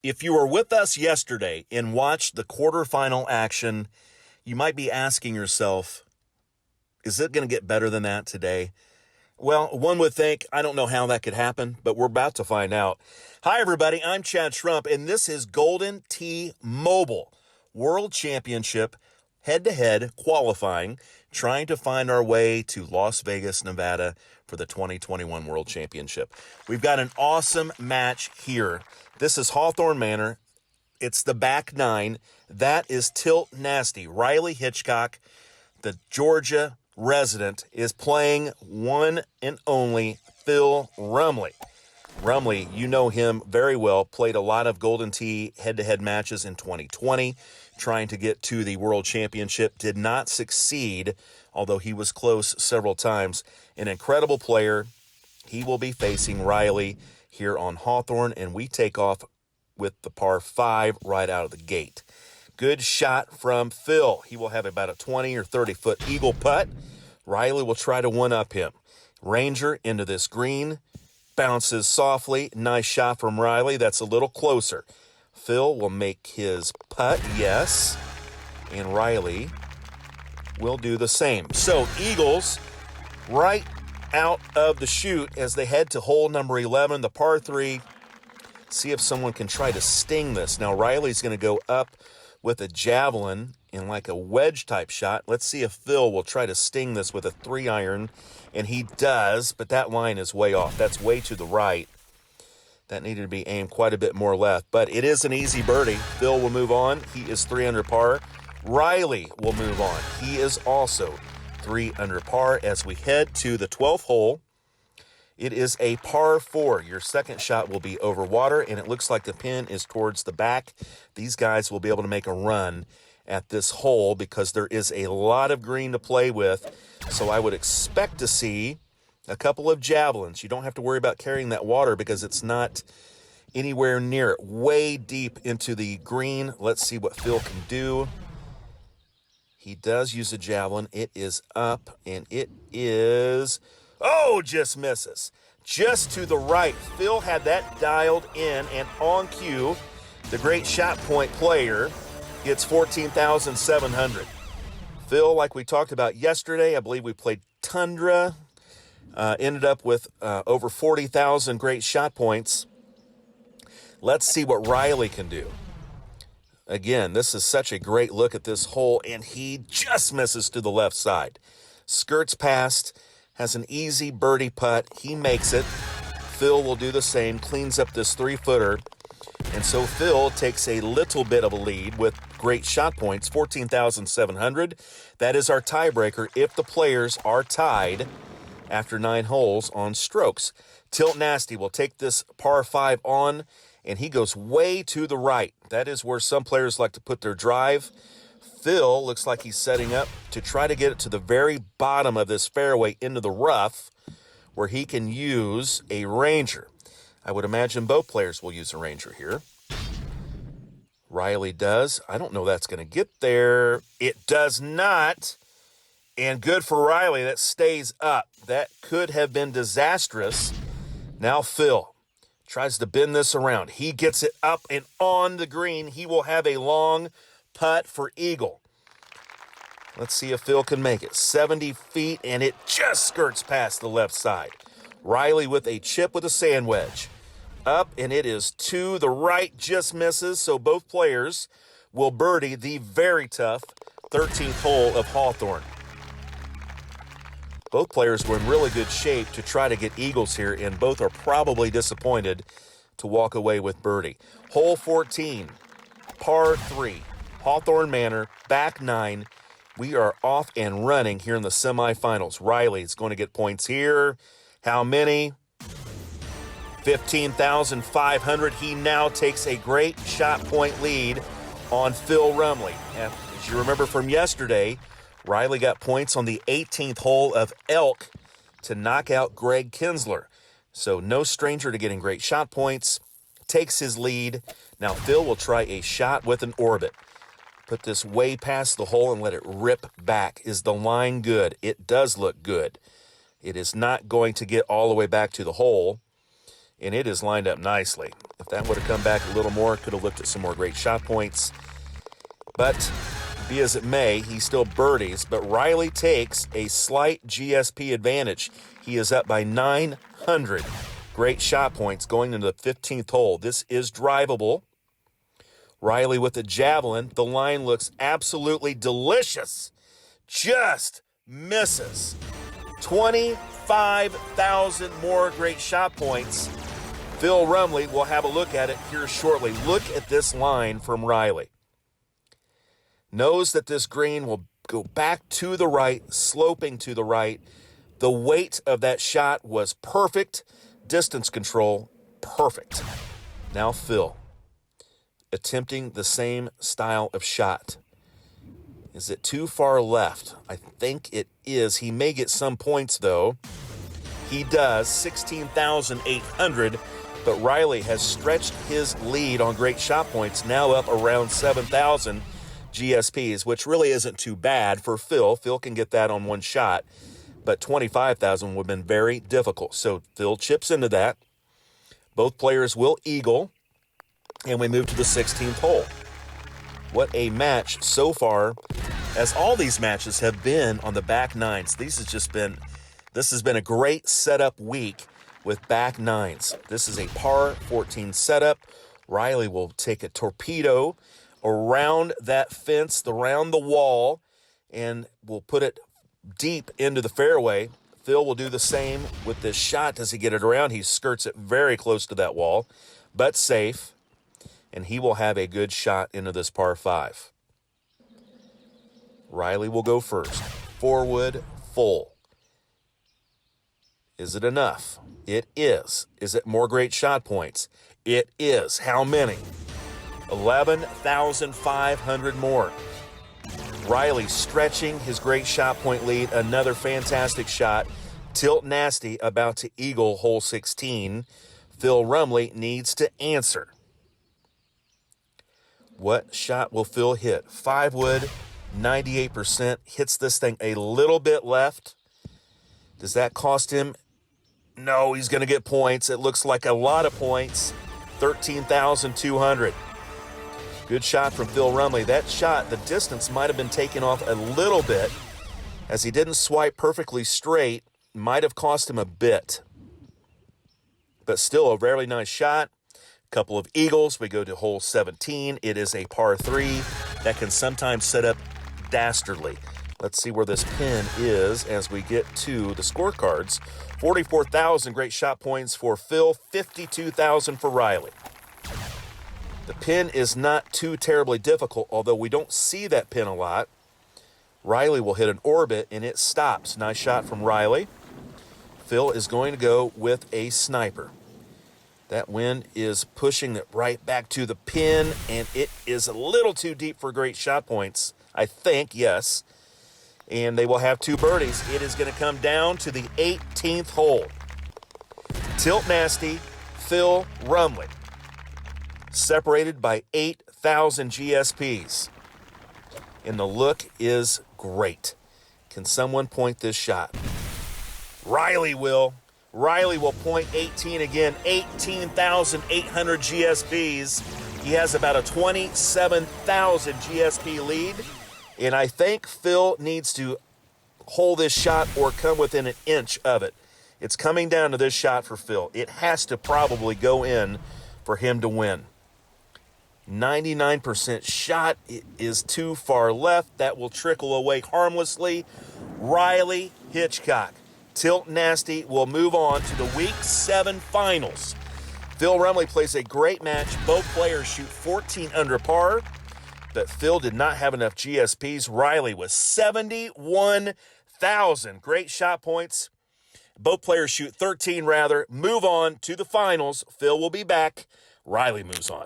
If you were with us yesterday and watched the quarterfinal action, you might be asking yourself, is it going to get better than that today? Well, one would think, I don't know how that could happen, but we're about to find out. Hi, everybody. I'm Chad Schrump, and this is Golden T-Mobile World Championship head-to-head qualifying, trying to find our way to Las Vegas, Nevada for the 2021 World Championship. We've got an awesome match here. This is Hawthorne Manor. It's the back nine. That is Tilt Nasty. Riley Hitchcock, the Georgia resident, is playing one and only Phil Rumley. Rumley, you know him very well, played a lot of Golden Tee head-to-head matches in 2020, trying to get to the World Championship. Did not succeed, although he was close several times. An incredible player. He will be facing Riley here on Hawthorne, and we take off with the par 5 right out of the gate. Good shot from Phil. He will have about a 20 or 30-foot eagle putt. Riley will try to one-up him. Ranger into this green. Bounces softly. Nice shot from Riley. That's a little closer. Phil will make his putt, yes. And Riley will do the same. So Eagles right out of the chute as they head to hole number 11, the par 3. See if someone can try to sting this. Now Riley's going to go up with a javelin in like a wedge type shot. Let's see if Phil will try to sting this with a 3-iron. And he does, but that line is way off. That's way to the right. That needed to be aimed quite a bit more left. But it is an easy birdie. Phil will move on. He is 3 under par. Riley will move on. He is also 3 under par as we head to the 12th hole. It is a par 4. Your second shot will be over water, and it looks like the pin is towards the back. These guys will be able to make a run at this hole because there is a lot of green to play with. So I would expect to see a couple of javelins. You don't have to worry about carrying that water because it's not anywhere near it. Way deep into the green. Let's see what Phil can do. He does use a javelin. It is up, and it is... Oh, just misses. Just to the right. Phil had that dialed in and on cue. The great shot point player gets 14,700. Phil, like we talked about yesterday, I believe we played Tundra. Ended up with over 40,000 great shot points. Let's see what Riley can do. Again, this is such a great look at this hole, and he just misses to the left side. Skirts past. Has an easy birdie putt. He makes it. Phil will do the same, cleans up this 3-footer. And so Phil takes a little bit of a lead with great shot points, 14,700. That is our tiebreaker if the players are tied after 9 holes on strokes. Tilt Nasty will take this par 5 on, and he goes way to the right. That is where some players like to put their drive. Phil looks like he's setting up to try to get it to the very bottom of this fairway into the rough where he can use a Ranger. I would imagine both players will use a Ranger here. Riley does. I don't know that's going to get there. It does not. And good for Riley. That stays up. That could have been disastrous. Now Phil tries to bend this around. He gets it up and on the green. He will have a long putt for eagle. Let's see if Phil can make it. 70 feet, and it just skirts past the left side. Riley with a chip with a sand wedge. Up, and it is to the right, just misses, so both players will birdie the very tough 13th hole of Hawthorne. Both players were in really good shape to try to get eagles here, and both are probably disappointed to walk away with birdie. Hole 14, par 3. Hawthorne Manor, back 9. We are off and running here in the semifinals. Riley is going to get points here. How many? 15,500. He now takes a great shot point lead on Phil Rumley. As you remember from yesterday, Riley got points on the 18th hole of Elk to knock out Greg Kinsler. So no stranger to getting great shot points. Takes his lead. Now Phil will try a shot with an orbit. Put this way past the hole and let it rip back. Is the line good? It does look good. It is not going to get all the way back to the hole. and it is lined up nicely. If that would have come back a little more, could have looked at some more great shot points. But be as it may, he still birdies, but Riley takes a slight GSP advantage. He is up by 900 great shot points going into the 15th hole. This is drivable. Riley with the javelin. The line looks absolutely delicious. Just misses. 25,000 more great shot points. Phil Rumley will have a look at it here shortly. Look at this line from Riley. Knows that this green will go back to the right, sloping to the right. The weight of that shot was perfect. Distance control, perfect. Now Phil, attempting the same style of shot. Is it too far left? I think it is. He may get some points, though. He does, 16,800, but Riley has stretched his lead on great shot points, now up around 7,000 GSPs, which really isn't too bad for Phil. Phil can get that on one shot, but 25,000 would have been very difficult. So Phil chips into that. Both players will eagle, and we move to the 16th hole. What a match so far, as all these matches have been on the back nines. This has been a great setup week with back nines. This is a par 14 setup. Riley will take a torpedo around that fence, around the wall, and will put it deep into the fairway. Phil will do the same with this shot. Does he get it around? He skirts it very close to that wall, but safe. And he will have a good shot into this par 5. Riley will go first. Forward, full. Is it enough? It is. Is it more great shot points? It is. How many? 11,500 more. Riley stretching his great shot point lead. Another fantastic shot. Tilt Nasty about to eagle hole 16. Phil Rumley needs to answer. What shot will Phil hit? 5 wood, 98%. Hits this thing a little bit left. Does that cost him? No, he's going to get points. It looks like a lot of points. 13,200. Good shot from Phil Rumley. That shot, the distance might have been taken off a little bit, as he didn't swipe perfectly straight. Might have cost him a bit. But still a very nice shot. Couple of eagles. We go to hole 17. It is a par 3 that can sometimes set up dastardly. Let's see where this pin is as we get to the scorecards. 44,000 great shot points for Phil, 52,000 for Riley. The pin is not too terribly difficult, although we don't see that pin a lot. Riley will hit an orbit, and it stops. Nice shot from Riley. Phil is going to go with a sniper. That wind is pushing it right back to the pin, and it is a little too deep for great shot points, I think, yes. And they will have 2 birdies. It is going to come down to the 18th hole. Tilt Nasty, Phil Rumley, separated by 8,000 GSPs. And the look is great. Can someone point this shot? Riley will. Riley will point 18 again, 18,800 GSPs. He has about a 27,000 GSP lead. And I think Phil needs to hold this shot or come within an inch of it. It's coming down to this shot for Phil. It has to probably go in for him to win. 99% shot. It is too far left. That will trickle away harmlessly. Riley Hitchcock. Tilt Nasty will move on to the Week 7 finals. Phil Rumley plays a great match. Both players shoot 14 under par, but Phil did not have enough GSPs. Riley was 71,000 great shot points. Both players shoot 13 rather. Move on to the finals. Phil will be back. Riley moves on.